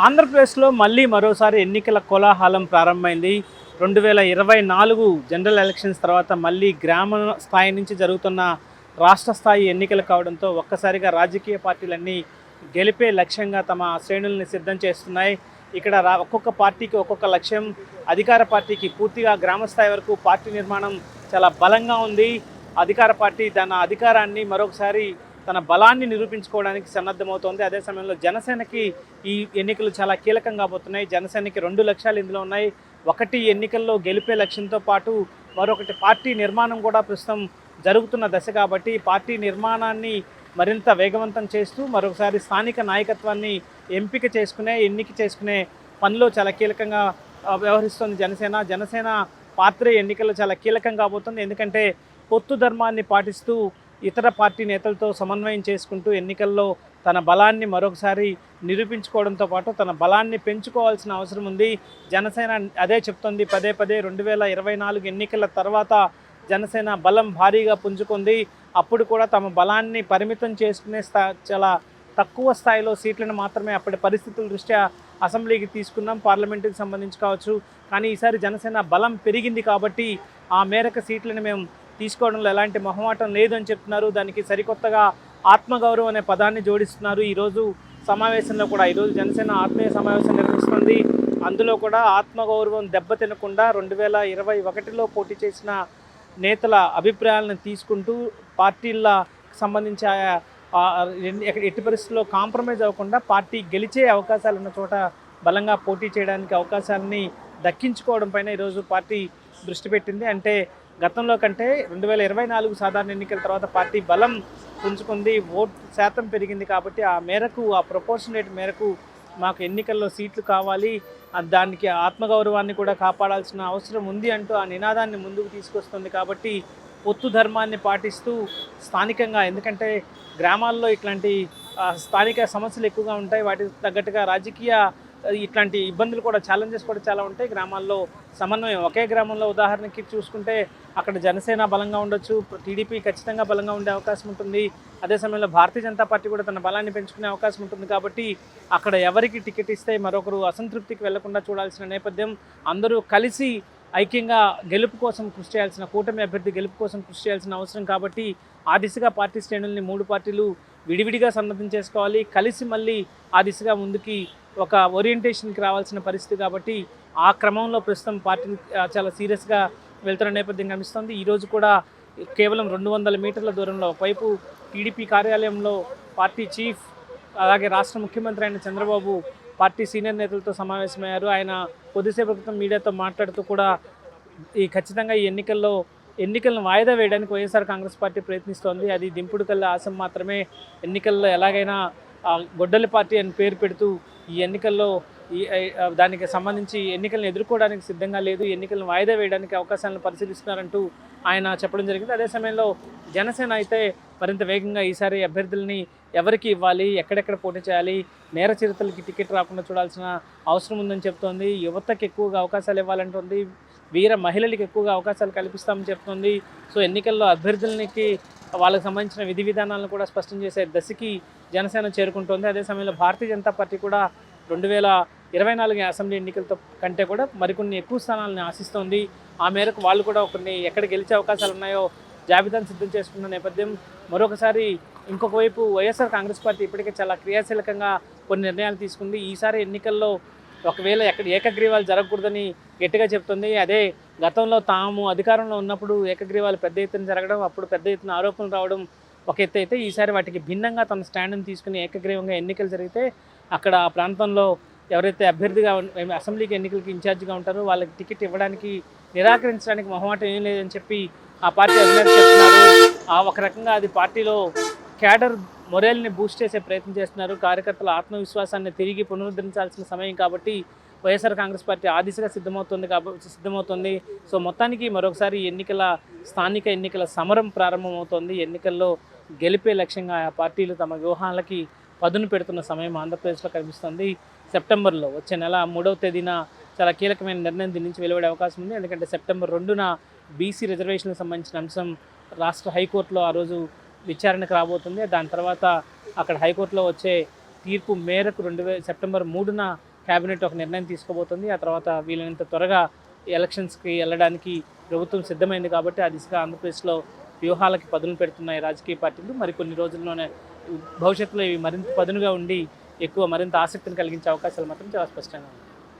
ఆంధ్రప్రదేశ్లో మళ్ళీ మరోసారి ఎన్నికల కోలాహలం ప్రారంభమైంది. 2024 జనరల్ ఎలక్షన్స్ తర్వాత మళ్ళీ గ్రామ స్థాయి నుంచి జరుగుతున్న రాష్ట్ర స్థాయి ఎన్నికలు కావడంతో ఒక్కసారిగా రాజకీయ పార్టీలన్నీ గెలిపే లక్ష్యంగా తమ శ్రేణుల్ని సిద్ధం చేస్తున్నాయి. ఇక్కడ ఒక్కొక్క పార్టీకి ఒక్కొక్క లక్ష్యం. అధికార పార్టీకి పూర్తిగా గ్రామ స్థాయి వరకు పార్టీ నిర్మాణం చాలా బలంగా ఉంది. అధికార పార్టీ తన అధికారాన్ని మరొకసారి తన బలాన్ని నిరూపించుకోవడానికి సన్నద్ధమవుతోంది. అదే సమయంలో జనసేనకి ఈ ఎన్నికలు చాలా కీలకం కాబోతున్నాయి. జనసేనకి 2 లక్ష్యాలు ఇందులో ఉన్నాయి. ఒకటి, ఎన్నికల్లో గెలిపే లక్ష్యంతో పాటు మరొకటి పార్టీ నిర్మాణం కూడా ప్రస్తుతం జరుగుతున్న దశ కాబట్టి పార్టీ నిర్మాణాన్ని మరింత వేగవంతం చేస్తూ మరొకసారి స్థానిక నాయకత్వాన్ని ఎన్నిక చేసుకునే పనిలో చాలా కీలకంగా వ్యవహరిస్తోంది జనసేన పాత్ర ఎన్నికల్లో చాలా కీలకం కాబోతుంది. ఎందుకంటే పొత్తు ధర్మాన్ని పాటిస్తూ ఇతర పార్టీ నేతలతో సమన్వయం చేసుకుంటూ ఎన్నికల్లో తన బలాన్ని మరొకసారి నిరూపించుకోవడంతో పాటు తన బలాన్ని పెంచుకోవాల్సిన అవసరం ఉంది. జనసేన అదే చెప్తోంది. పదే 2024 ఎన్నికల తర్వాత జనసేన బలం భారీగా పుంజుకుంది. అప్పుడు కూడా తమ బలాన్ని పరిమితం చేసుకునే చాలా తక్కువ స్థాయిలో సీట్లను మాత్రమే అప్పటి పరిస్థితుల దృష్ట్యా అసెంబ్లీకి తీసుకున్నాం, పార్లమెంటుకి సంబంధించి కావచ్చు. కానీ ఈసారి జనసేన బలం పెరిగింది కాబట్టి ఆ మేరకు సీట్లను మేము తీసుకోవడంలో ఎలాంటి మొహమాటం లేదని చెప్తున్నారు. దానికి సరికొత్తగా ఆత్మగౌరవం అనే పదాన్ని జోడిస్తున్నారు. ఈరోజు సమావేశంలో కూడా ఈరోజు జనసేన ఆత్మీయ సమావేశం నిర్వహిస్తుంది. అందులో కూడా ఆత్మగౌరవం దెబ్బతినకుండా 2021లో పోటీ చేసిన నేతల అభిప్రాయాలను తీసుకుంటూ పార్టీల సంబంధించి ఎట్టి పరిస్థితుల్లో కాంప్రమైజ్ అవ్వకుండా పార్టీ గెలిచే అవకాశాలు ఉన్న చోట బలంగా పోటీ చేయడానికి అవకాశాలని దక్కించుకోవడం పైన ఈరోజు పార్టీ దృష్టి పెట్టింది. అంటే గతంలో కంటే 2024 సాధారణ ఎన్నికల తర్వాత పార్టీ బలం పుంజుకుంది, ఓటు శాతం పెరిగింది. కాబట్టి ఆ మేరకు ఆ ప్రపోర్షనేట్ మేరకు మాకు ఎన్నికల్లో సీట్లు కావాలి, దానికి ఆత్మగౌరవాన్ని కూడా కాపాడాల్సిన అవసరం ఉంది అంటూ ఆ నినాదాన్ని ముందుకు తీసుకొస్తుంది. కాబట్టి పొత్తు ధర్మాన్ని పాటిస్తూ స్థానికంగా, ఎందుకంటే గ్రామాల్లో ఇట్లాంటి స్థానిక సమస్యలు ఎక్కువగా ఉంటాయి. వాటికి తగ్గట్టుగా రాజకీయ ఇట్లాంటి ఇబ్బందులు కూడా, ఛాలెంజెస్ కూడా చాలా ఉంటాయి. గ్రామాల్లో సమన్వయం, ఒకే గ్రామంలో ఉదాహరణకి చూసుకుంటే అక్కడ జనసేన బలంగా ఉండొచ్చు, టీడీపీ ఖచ్చితంగా బలంగా ఉండే అవకాశం ఉంటుంది. అదే సమయంలో భారతీయ జనతా పార్టీ కూడా తన బలాన్ని పెంచుకునే అవకాశం ఉంటుంది. కాబట్టి అక్కడ ఎవరికి టికెట్ ఇస్తే మరొకరు అసంతృప్తికి వెళ్లకుండా చూడాల్సిన నేపథ్యం. అందరూ కలిసి ఐక్యంగా గెలుపు కోసం కృషి చేయాల్సిన, కూటమి అభ్యర్థి గెలుపు కోసం కృషి చేయాల్సిన అవసరం. కాబట్టి ఆ దిశగా పార్టీ శ్రేణుల్ని 3 పార్టీలు విడివిడిగా సన్నద్ధం చేసుకోవాలి. కలిసి మళ్ళీ ఆ దిశగా ముందుకి ఒక ఓరియంటేషన్కి రావాల్సిన పరిస్థితి. కాబట్టి ఆ క్రమంలో ప్రస్తుతం పార్టీ చాలా సీరియస్గా వెళ్తున్న నేపథ్యం కనిపిస్తుంది. ఈరోజు కూడా కేవలం 200 మీటర్ల దూరంలో ఒకవైపు టీడీపీ కార్యాలయంలో పార్టీ చీఫ్, అలాగే రాష్ట్ర ముఖ్యమంత్రి అయిన చంద్రబాబు పార్టీ సీనియర్ నేతలతో సమావేశమయ్యారు. ఆయన కొద్దిసేపు క్రితం మీడియాతో మాట్లాడుతూ కూడా ఖచ్చితంగా ఈ ఎన్నికలను వాయిదా వేయడానికి వైఎస్ఆర్ కాంగ్రెస్ పార్టీ ప్రయత్నిస్తోంది. అది దింపుడు కల్ల ఆశం మాత్రమే. ఎన్నికల్లో ఎలాగైనా గొడ్డలి పార్టీ అని పేరు పెడుతూ ఈ ఎన్నికల్లో దానికి సంబంధించి ఎన్నికలను ఎదుర్కోవడానికి సిద్ధంగా లేదు, ఎన్నికలను వాయిదా వేయడానికి అవకాశాలను పరిశీలిస్తున్నారంటూ ఆయన చెప్పడం జరిగింది. అదే సమయంలో జనసేన అయితే మరింత వేగంగా ఈసారి అభ్యర్థుల్ని ఎవరికి ఇవ్వాలి, ఎక్కడెక్కడ పోటీ చేయాలి, నేర చరిత్రలకి టికెట్ రాకుండా చూడాల్సిన అవసరం ఉందని చెప్తోంది. యువతకి ఎక్కువగా అవకాశాలు ఇవ్వాలంటుంది, వీర మహిళలకు ఎక్కువగా అవకాశాలు కల్పిస్తామని చెప్తోంది. సో ఎన్నికల్లో అభ్యర్థులకి వాళ్ళకి సంబంధించిన విధి విధానాలను కూడా స్పష్టం చేసే దశకి జనసేన చేరుకుంటోంది. అదే సమయంలో భారతీయ జనతా పార్టీ కూడా 2024 అసెంబ్లీ ఎన్నికలతో కంటే కూడా మరికొన్ని ఎక్కువ స్థానాలను ఆశిస్తోంది. ఆ మేరకు వాళ్ళు కూడా కొన్ని ఎక్కడ గెలిచే అవకాశాలు ఉన్నాయో జాబితాను సిద్ధం చేసుకున్న నేపథ్యం. మరొకసారి ఇంకొక వైపు వైఎస్ఆర్ కాంగ్రెస్ పార్టీ ఇప్పటికే చాలా క్రియాశీలకంగా కొన్ని నిర్ణయాలు తీసుకుంది. ఈసారి ఎన్నికల్లో ఒకవేళ ఏకగ్రీవాలు జరగకూడదని గట్టిగా చెప్తుంది. అదే గతంలో తాము అధికారంలో ఉన్నప్పుడు ఏకగ్రీవాలు పెద్ద ఎత్తున జరగడం, అప్పుడు పెద్ద ఎత్తున ఆరోపణలు రావడం ఒక ఎత్తు అయితే, ఈసారి వాటికి భిన్నంగా తన స్టాండ్ని తీసుకుని ఏకగ్రీవంగా ఎన్నికలు జరిగితే అక్కడ ఆ ప్రాంతంలో ఎవరైతే అభ్యర్థిగా అసెంబ్లీకి ఎన్నికలకి ఇన్ఛార్జిగా ఉంటారో వాళ్ళకి టికెట్ ఇవ్వడానికి నిరాకరించడానికి మొహమాటం ఏం లేదని చెప్పి ఆ పార్టీ అధినేత చెప్తున్నారు. ఒక రకంగా అది పార్టీలో క్యాడర్ మొరేల్ని బూస్ట్ చేసే ప్రయత్నం చేస్తున్నారు. కార్యకర్తల ఆత్మవిశ్వాసాన్ని తిరిగి పునరుద్ధరించాల్సిన సమయం కాబట్టి వైఎస్ఆర్ కాంగ్రెస్ పార్టీ ఆ దిశగా సిద్ధమవుతుంది. సో మొత్తానికి మరొకసారి స్థానిక ఎన్నికల సమరం ప్రారంభమవుతోంది. ఎన్నికల్లో గెలిపే లక్ష్యంగా ఆ పార్టీలు తమ వ్యూహాలకి పదును పెడుతున్న సమయం ఆంధ్రప్రదేశ్లో కనిపిస్తుంది. సెప్టెంబర్లో వచ్చే నెల 3వ తేదీన చాలా కీలకమైన నిర్ణయం దీని నుంచి వెలువడే అవకాశం ఉంది. ఎందుకంటే సెప్టెంబర్ 2న బీసీ రిజర్వేషన్లకు సంబంధించిన అంశం రాష్ట్ర హైకోర్టులో ఆ రోజు విచారణకు రాబోతుంది. దాని తర్వాత అక్కడ హైకోర్టులో వచ్చే తీర్పు మేరకు సెప్టెంబర్ 3న కేబినెట్ ఒక నిర్ణయం తీసుకోబోతుంది. ఆ తర్వాత వీలైనంత త్వరగా ఎలక్షన్స్కి వెళ్ళడానికి ప్రభుత్వం సిద్ధమైంది కాబట్టి ఆ దిశగా ఆంధ్రప్రదేశ్లో వ్యూహాలకి పదును పెడుతున్నాయి రాజకీయ పార్టీలు. మరికొన్ని రోజుల్లోనే భవిష్యత్తులో ఇవి మరింత పదునుగా ఉండి మరింత ఆసక్తిని కలిగించే అవకాశాలు మాత్రం చాలా స్పష్టంగా ఉన్నాయి.